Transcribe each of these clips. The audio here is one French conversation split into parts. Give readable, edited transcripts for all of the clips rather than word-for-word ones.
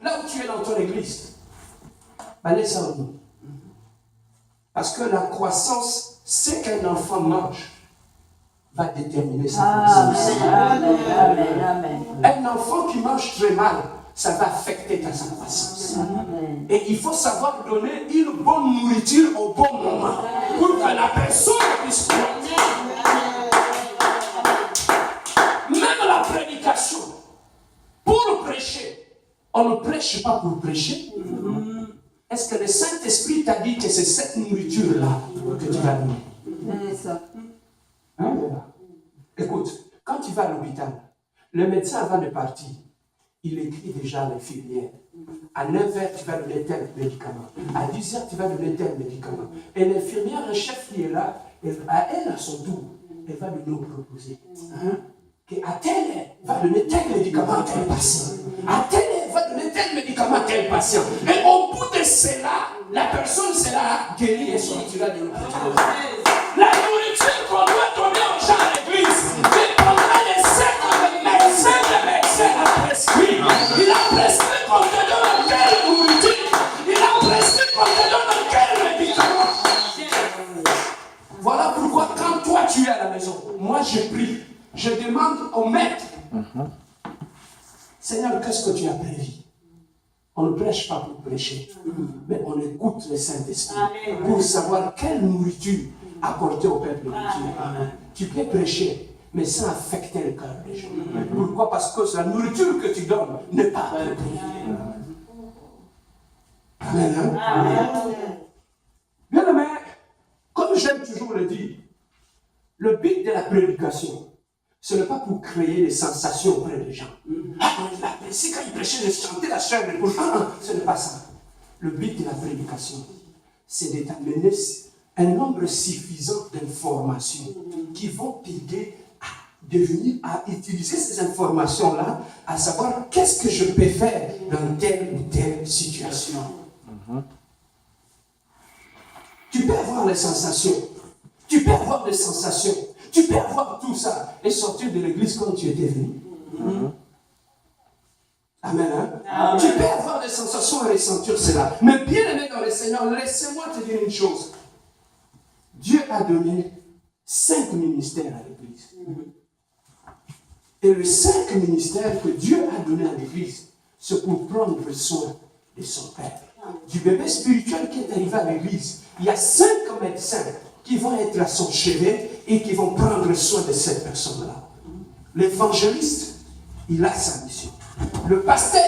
là où tu es dans ton église, laisse ça au bout. Parce que la croissance, c'est qu'un enfant mange, va déterminer sa croissance. Un enfant qui mange très mal, ça va affecter sa croissance. Et il faut savoir donner une bonne nourriture au bon moment pour que la personne puisse grandir. Même la prédication, pour prêcher, on ne prêche pas pour prêcher. Est-ce que le Saint-Esprit t'a dit que c'est cette nourriture-là que tu vas donner? Hein? Écoute, quand tu vas à l'hôpital, le médecin avant de partir, il écrit déjà à l'infirmière. À 9h, tu vas donner tel médicament. À 10h, tu vas donner tel médicament. Et l'infirmière, le chef qui est là, à son tour, elle va nous proposer. À telle heure, va donner tel médicament à tel patient. À telle heure, va donner tel médicament à tel patient. Et au bout de cela, la personne sera guérie et sortira de l'hôpital. La nourriture qu'on doit donner aux gens à l'église dépendra de ce que le médecin a prescrit. Il a prescrit qu'on te donne quelle nourriture. Il a prescrit qu'on te donne quel médicament. Voilà pourquoi quand toi tu es à la maison, moi je prie, je demande au maître, Seigneur, qu'est-ce que tu as prévu? On ne prêche pas pour prêcher, mais on écoute le Saint-Esprit pour savoir quelle nourriture apporter au peuple de Dieu. Tu peux prêcher, mais sans affecter le cœur des gens. Pourquoi? Parce que la nourriture que tu donnes n'est pas appropriée. Amen. Bien aimé, comme j'aime toujours le dire, le but de la prédication, ce n'est pas pour créer des sensations auprès des gens. Il a apprécié quand il prêchait de chanter la chair de poule. Ce n'est pas ça. Le but de la prédication, c'est de t'amener un nombre suffisant d'informations qui vont t'aider à utiliser ces informations-là, à savoir qu'est-ce que je peux faire dans telle ou telle situation. Tu peux avoir les sensations. Tu peux avoir des sensations. Tu peux avoir tout ça et sortir de l'église comme tu étais venu. Amen. Amen. Tu peux avoir des sensations et ressentir cela. Mais bien aimé dans le Seigneur, laissez-moi te dire une chose. Dieu a donné 5 ministères à l'église. Et les 5 ministères que Dieu a donnés à l'église, c'est pour prendre soin de son peuple. Du bébé spirituel qui est arrivé à l'église, il y a 5 médecins qui vont être à son chevet et qui vont prendre soin de cette personne-là. L'évangéliste, il a sa mission. Le pasteur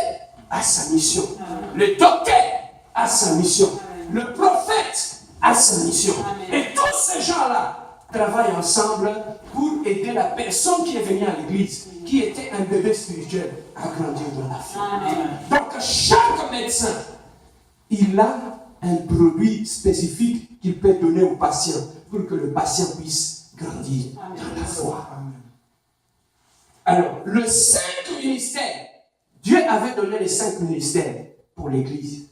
a sa mission. Le docteur a sa mission. Le prophète a sa mission. Et tous ces gens-là travaillent ensemble pour aider la personne qui est venue à l'église, qui était un bébé spirituel, à grandir dans la foi. Donc chaque médecin, il a un produit spécifique qu'il peut donner au patient pour que le patient puisse grandir dans la foi. Alors, le 5 ministères, Dieu avait donné les 5 ministères pour l'église.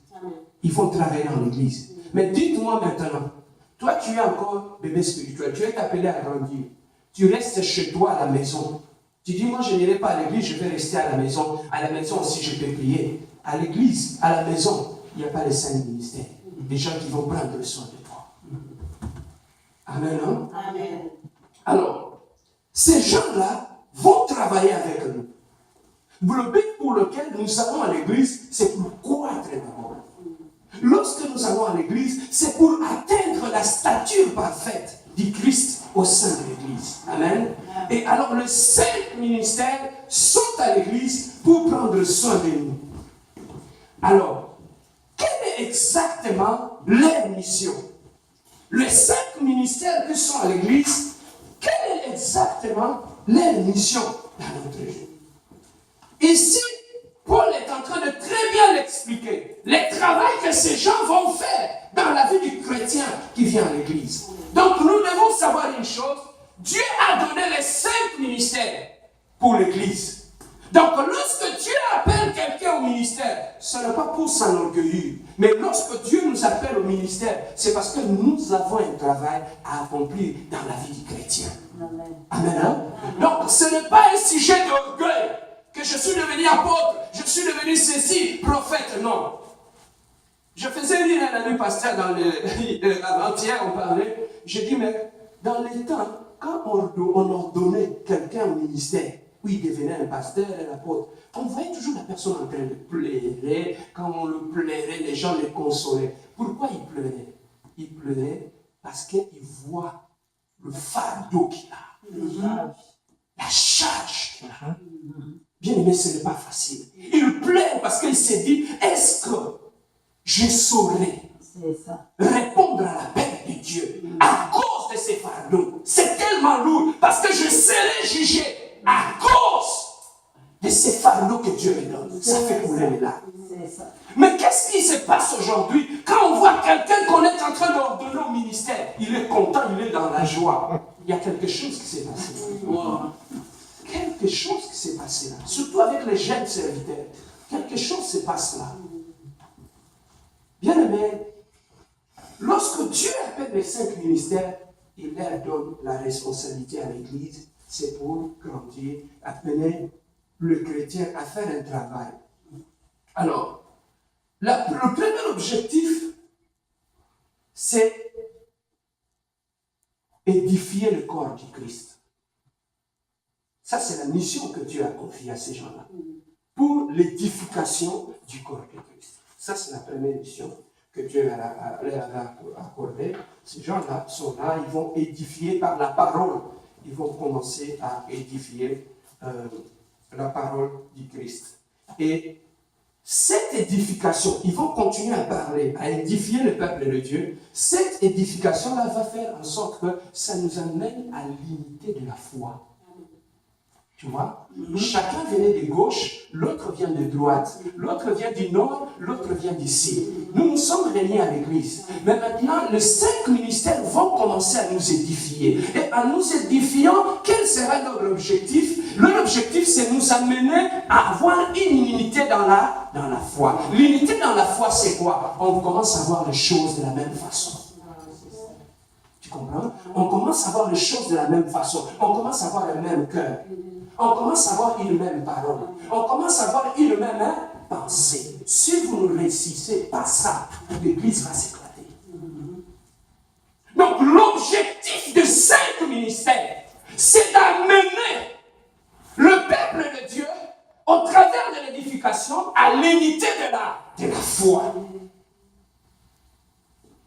Il faut travailler dans l'église. Mais dites-moi maintenant, toi tu es encore bébé spirituel, tu es appelé à grandir. Tu restes chez toi à la maison. Tu dis, moi je n'irai pas à l'église, je vais rester à la maison. À la maison aussi je peux prier. À l'église, à la maison, il n'y a pas les 5 ministères. Des gens qui vont prendre soin de toi. Amen. Hein? Amen. Alors, ces gens-là vont travailler avec nous. Le but pour lequel nous allons à l'église, c'est pour croître d'abord. Lorsque nous allons à l'église, c'est pour atteindre la stature parfaite du Christ au sein de l'église. Amen. Et alors, les 5 ministères sont à l'église pour prendre soin de nous. Alors, quelle est exactement leur mission? Les 5 ministères qui sont à l'église, quelle est exactement leur mission dans notre vie? Ici, Paul est en train de très bien l'expliquer. Le travail que ces gens vont faire dans la vie du chrétien qui vient à l'église. Donc nous devons savoir une chose. Dieu a donné les 5 ministères pour l'église. Donc lorsque Dieu appelle quelqu'un au ministère, ce n'est pas pour s'enorgueillir. Mais lorsque Dieu nous appelle au ministère, c'est parce que nous avons un travail à accomplir dans la vie du chrétien. Amen. Amen. Donc ce n'est pas un sujet d'orgueil que je suis devenu apôtre, je suis devenu ceci, prophète, non. Je faisais lire un ami pasteur avant-hier, on parlait, j'ai dit, mais dans les temps, quand on ordonnait quelqu'un au ministère, où il devenait un pasteur, un apôtre, on voyait toujours la personne en train de pleurer. Quand on le pleurait, les gens le consolaient. Pourquoi il pleurait? Il pleurait parce qu'il voit le fardeau qu'il a, la charge qu'il a. Bien aimé, ce n'est pas facile. Il pleure parce qu'il s'est dit, est-ce que je saurais répondre à l'appel de Dieu à cause de ces fardeaux? C'est tellement lourd parce que je serai jugé à cause de ces fardeaux que Dieu me donne. Ça fait couler les larmes. Mais qu'est-ce qui se passe aujourd'hui quand on voit quelqu'un qu'on est en train d'ordonner au ministère? Il est content, il est dans la joie. Il y a quelque chose qui s'est passé. Quelque chose qui s'est passé là. Surtout avec les jeunes serviteurs. Quelque chose se passe là. Bien aimé, lorsque Dieu appelle les 5 ministères, il leur donne la responsabilité à l'Église. C'est pour grandir, amener le chrétien à faire un travail. Alors, le premier objectif, c'est édifier le corps du Christ. Ça, c'est la mission que Dieu a confiée à ces gens-là. Pour l'édification du corps du Christ. Ça, c'est la première mission que Dieu leur a accordée. Ces gens-là sont là, ils vont édifier par la parole. Ils vont commencer à édifier la parole du Christ. Et cette édification, ils vont continuer à parler, à édifier le peuple de Dieu. Cette édification-là va faire en sorte que ça nous amène à l'unité de la foi. Tu vois, chacun venait de gauche, l'autre vient de droite, l'autre vient du nord, l'autre vient d'ici. Nous nous sommes réunis à l'église. Mais maintenant, les 5 ministères vont commencer à nous édifier. Et en nous édifiant, quel sera leur objectif? Leur objectif, c'est nous amener à avoir une unité dans la foi. L'unité dans la foi, c'est quoi? On commence à voir les choses de la même façon. Tu comprends? On commence à voir les choses de la même façon. On commence à avoir le même cœur. On commence à avoir une même parole. On commence à avoir une même pensée. Si vous ne réussissez pas ça, l'église va s'éclater. Donc l'objectif de 5 ministères, c'est d'amener le peuple de Dieu au travers de l'édification à l'unité de la foi.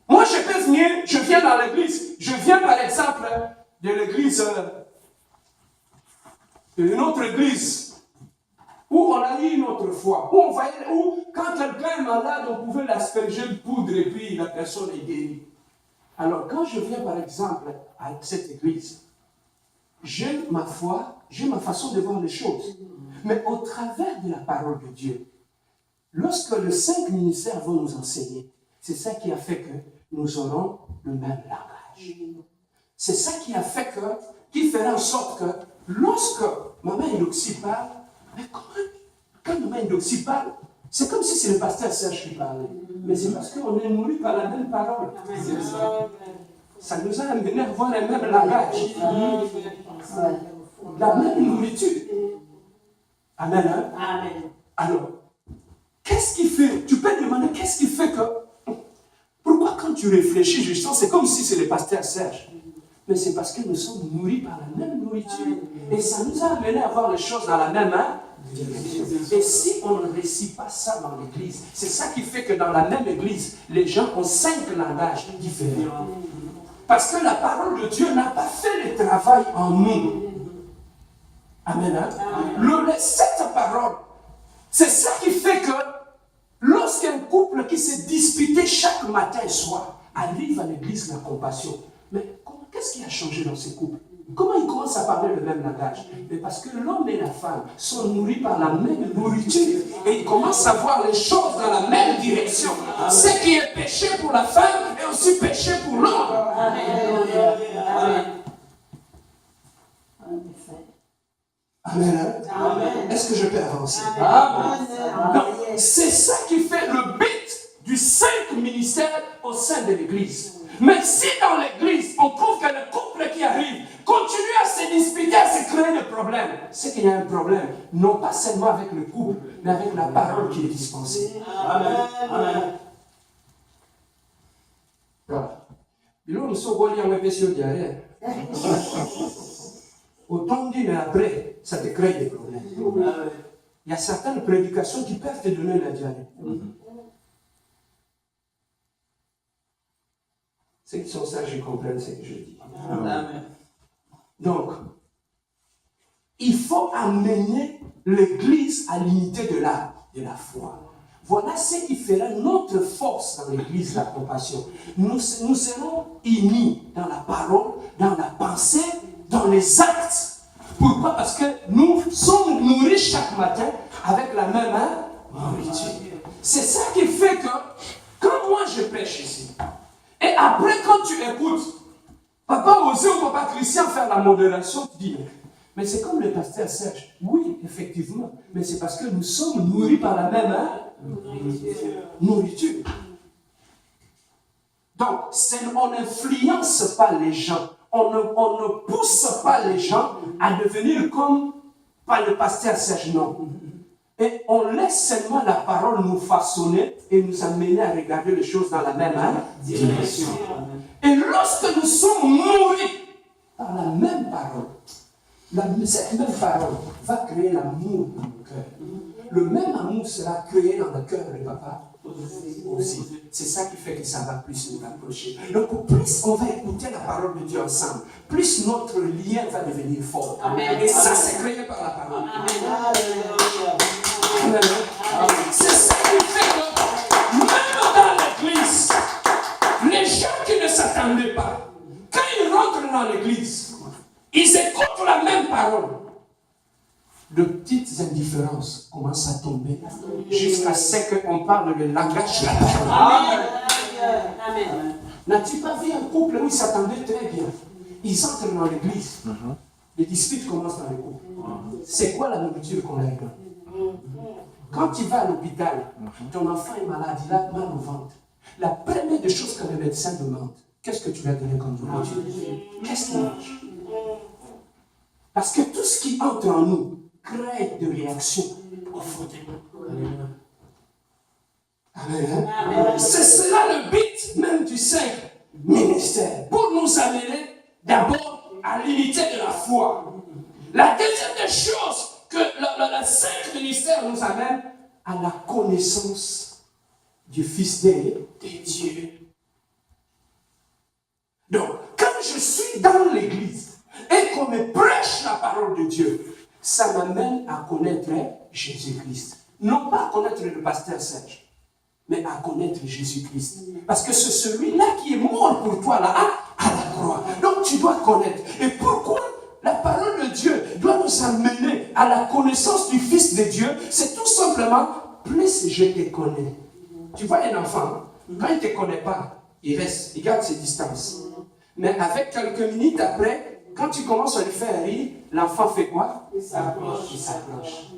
Moi, je peux venir, je viens dans l'église. Je viens par exemple de l'église... une autre église où on a eu une autre foi, où quand quelqu'un est malade, on pouvait l'asperger de poudre et puis la personne est guérie. Alors quand je viens par exemple à cette église, j'ai ma foi, j'ai ma façon de voir les choses. Mais au travers de la parole de Dieu, lorsque les 5 ministères vont nous enseigner, c'est ça qui a fait que nous aurons le même langage. C'est ça qui fera en sorte que lorsque Maman Indoxie parle, mais quand Maman Indoxie parle, c'est comme si c'est le pasteur Serge qui parlait. Mais c'est parce qu'on est nourri par la même parole. Ça nous a amené à avoir le même langage. La même nourriture. Amen. Hein? Amen. Alors, qu'est-ce qui fait? Tu peux demander qu'est-ce qui fait que... Pourquoi quand tu réfléchis, je sens, c'est comme si c'est le pasteur Serge. Mais c'est parce que nous sommes nourris par la même nourriture. Et ça nous a amené à voir les choses dans la même direction. Et si on ne réussit pas ça dans l'église, c'est ça qui fait que dans la même église, les gens ont 5 langages différents. Parce que la parole de Dieu n'a pas fait le travail en nous. Amen. Hein? Cette parole, c'est ça qui fait que lorsqu'un couple qui s'est disputé chaque matin et soir arrive à l'église de la compassion, mais qu'est-ce qui a changé dans ces couples? Comment ils commencent à parler le même langage? Mais parce que l'homme et la femme sont nourris par la même nourriture et ils commencent à voir les choses dans la même direction. Ce qui est péché pour la femme est aussi péché pour l'homme. Amen. Amen. Est-ce que je peux avancer? Amen. Donc, c'est ça qui fait le but du 5 ministères au sein de l'Église. Mais si dans l'église, on trouve que le couple qui arrive continue à se disputer, à se créer des problèmes. C'est qu'il y a un problème, non pas seulement avec le couple, mais avec la parole qui est dispensée. Amen. Amen. Voilà. Nous sommes autant dit, mais après, ça te crée des problèmes. Il y a certaines prédications qui peuvent te donner la diarrhée. Ceux qui sont sages, ils comprennent ce que je dis. Amen. Donc, il faut amener l'Église à l'unité de la foi. Voilà ce qui fera notre force dans l'Église, la compassion. Nous serons unis dans la parole, dans la pensée, dans les actes. Pourquoi? Parce que nous sommes nourris chaque matin avec la même nourriture. C'est ça qui fait que, quand moi je prêche ici, et après quand tu écoutes, Papa Osé ou Papa Christian faire la modération, tu dis, mais c'est comme le pasteur Serge. Oui, effectivement, mais c'est parce que nous sommes nourris par la même nourriture. Donc, on n'influence pas les gens. On ne pousse pas les gens à devenir comme pas le pasteur Serge, non. Et on laisse seulement la parole nous façonner et nous amener à regarder les choses dans la même direction. Et lorsque nous sommes nourris par la même parole, cette même parole va créer l'amour dans le cœur. Le même amour sera créé dans le cœur de papa aussi. C'est ça qui fait que ça va plus nous rapprocher. Donc plus on va écouter la parole de Dieu ensemble, plus notre lien va devenir fort. Amen. Et ça, c'est créé par la parole. Amen. C'est ça qui fait que même dans l'église, les gens qui ne s'attendaient pas, quand ils rentrent dans l'église, ils écoutent la même parole. De petites indifférences commencent à tomber jusqu'à ce qu'on parle le langage de la parole. Amen. N'as-tu pas vu un couple où ils s'attendaient très bien? Ils entrent dans l'église. Les disputes commencent dans les couples. C'est quoi la nourriture qu'on leur donne? Quand tu vas à l'hôpital, ton enfant est malade, il a mal au ventre. La première des choses que le médecin demande, qu'est-ce que tu vas donner comme nourriture? Qu'est-ce qu'il mange? Parce que tout ce qui entre en nous crée des réactions profondément. Amen. Amen. C'est cela le but même du Saint-Ministère, pour nous amener d'abord à l'unité de la foi. La deuxième des choses que le Saint-Ministère nous amène à la connaissance du Fils de Dieu. Donc, quand je suis dans l'église et qu'on me prêche la parole de Dieu, ça m'amène à connaître Jésus-Christ. Non pas à connaître le pasteur Serge, mais à connaître Jésus-Christ. Parce que c'est celui-là qui est mort pour toi là, à la croix. Donc tu dois connaître. Et pourquoi la parole de Dieu doit nous amener à la connaissance du Fils de Dieu? C'est tout simplement, plus je te connais. Tu vois un enfant, quand il ne te connaît pas, il reste, il garde ses distances. Mais avec quelques minutes après, quand tu commences à lui faire rire, l'enfant fait quoi? Il s'approche.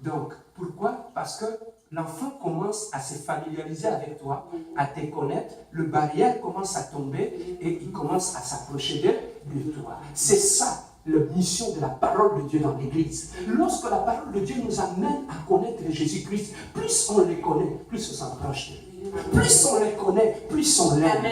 Donc, pourquoi? Parce que l'enfant commence à se familiariser avec toi, à te connaître, le barrière commence à tomber et il commence à s'approcher de toi. C'est ça la mission de la parole de Dieu dans l'Église. Lorsque la parole de Dieu nous amène à connaître Jésus-Christ, plus on les connaît, plus on s'approche de lui. Plus on les connaît, plus on l'aime.